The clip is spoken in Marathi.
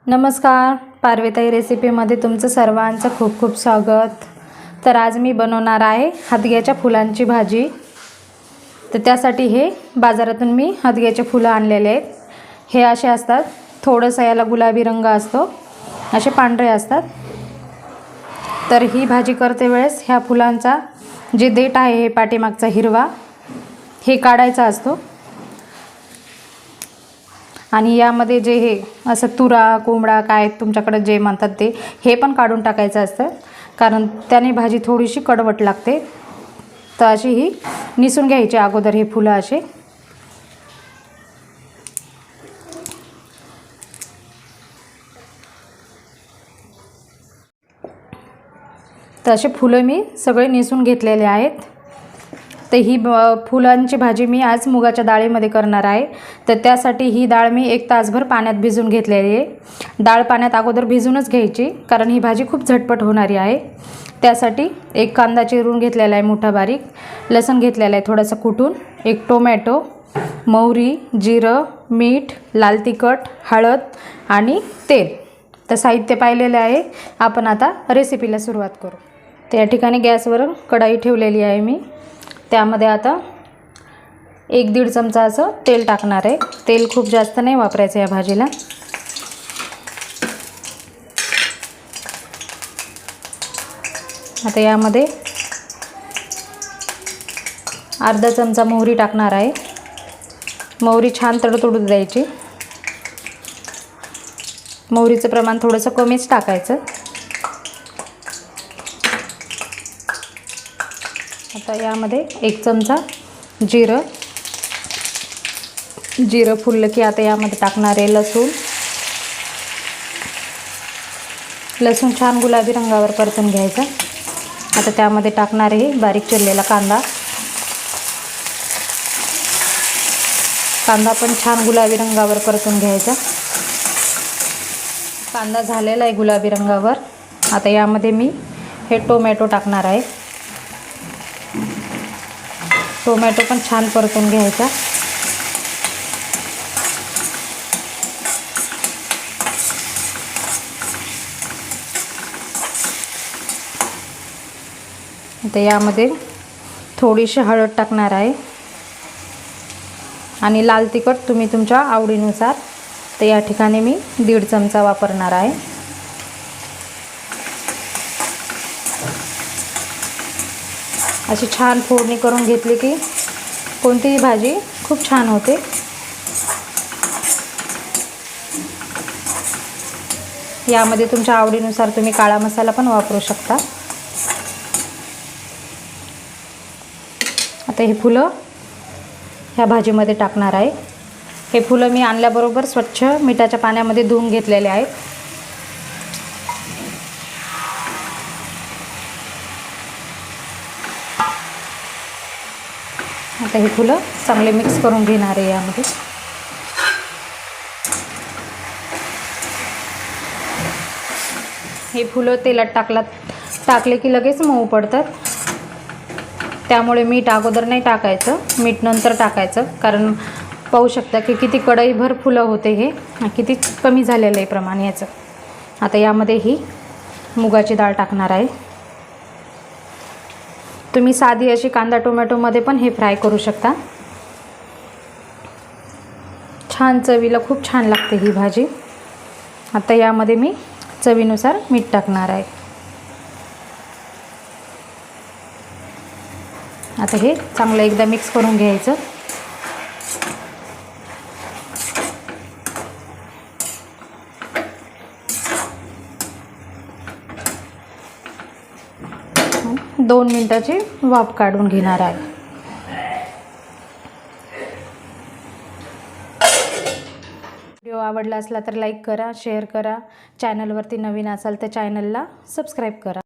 नमस्कार, पारवे ताई रेसिपीमध्ये तुमचं सर्वांचं खूप खूप स्वागत। तर आज मी बनवणार आहे hadgyachya फुलांची भाजी। तर त्यासाठी हे बाजारातून मी hadgyachya फुलं आणलेले आहेत। हे असे असतात, थोडंसं याला गुलाबी रंग असतो, असे पांढरे असतात। तर ही भाजी करते वेळेस ह्या फुलांचा जे देठ आहे हे पाठीमागचा हिरवा हे काढायचा असतो आणि यामध्ये जे हे असं तुरा कोंबडा काय तुमच्याकडे जे म्हणतात ते हे पण काढून टाकायचं असतं, कारण त्याने भाजी थोडीशी कडवट लागते। तर अशी ही निसून घ्यायची अगोदर हे फुलं असे। तर असे फुलं मी सगळे निसून घेतलेले आहेत। तर ही फुलांची भाजी मी आज मुगाच्या डाळीमध्ये करणार आहे। तर त्यासाठी ही डाळ मी 1 तासभर पाण्यात भिजवून घेतलेली आहे। डाळ पाण्यात अगोदर भिजूनच घ्यायची, कारण ही भाजी खूप झटपट होणारी आहे। त्यासाठी 1 कांदा चिरून घेतलेला आहे मोठा बारीक, लसूण घेतलेला आहे थोडासा कुटून, 1 टोमॅटो, मोहरी, जिरं, मीठ, लाल तिखट, हळद आणि तेल। तर साहित्य पाहिलेले आहे। आपण आता रेसिपीला सुरुवात करू। तर या ठिकाणी गॅसवर कढाई ठेवलेली आहे मी। त्यामध्ये आता 1-1.5 चमचा असं तेल टाकणार आहे। तेल खूप जास्त नाही वापरायचं या भाजीला। आता यामध्ये अर्धा चमचा मोहरी टाकणार आहे। मोहरी छान तडतडू द्यायची। मोहरीचं प्रमाण थोडंसं कमीच टाकायचं। आता यामध्ये 1 चमचा जिरं फुललं की आता यामध्ये टाकणार आहे लसूण छान गुलाबी रंगावर परतून घ्यायचा। आता त्यामध्ये टाकणार आहे बारीक चिरलेला कांदा पण छान गुलाबी रंगावर परतून घ्यायचा। कांदा झालेला आहे गुलाबी रंगावर। आता यामध्ये मी हे टोमॅटो टाकणार आहे। टोमॅटो पण छान परतून घ्यायचा। आता यामध्ये थोडीशी हळद टाकणार आहे आणि लाल तिखट तुम्ही तुमच्या आवडीनुसार। तर या ठिकाणी मी 1.5 चमचा वापरणार आहे। अशी छान फोडणी करून घेतली की कोणतीही भाजी खूप छान होते। यामध्ये तुमच्या आवडीनुसार तुम्ही काळा मसाला पण वापरू शकता। आता हे फुलं ह्या भाजीमध्ये टाकणार आहे। हे फुलं मी आणल्याबरोबर स्वच्छ मिठाच्या पाण्यामध्ये धुवून घेतलेले आहेत। आता हे फुलं चांगले मिक्स करून घेणार आहे यामध्ये। हे फुलं तेलात टाकले की लगेच मऊ पडतात, त्यामुळे मीठ अगोदर नाही टाकायचं, मीठ नंतर टाकायचं। कारण पाहू शकता की किती कढईभर फुलं होते, हे किती कमी झालेलं आहे प्रमाण याचं। आता यामध्ये ही मुगाची डाळ टाकणार आहे। तुम्ही साधी अशी कांदा टोमॅटोमध्ये पण हे फ्राय करू शकता। छान चवीला खूप छान लागते ही भाजी। आता यामध्ये मी चवीनुसार मीठ टाकणार आहे। आता हे चांगलं एकदा मिक्स करून घ्यायचं। दोन मिनिटाची वाफ काढून घेणार आहे। व्हिडिओ आवडला असला तर लाईक करा, शेअर करा। चॅनलवरती नवीन असाल तर चॅनलला सबस्क्राईब करा।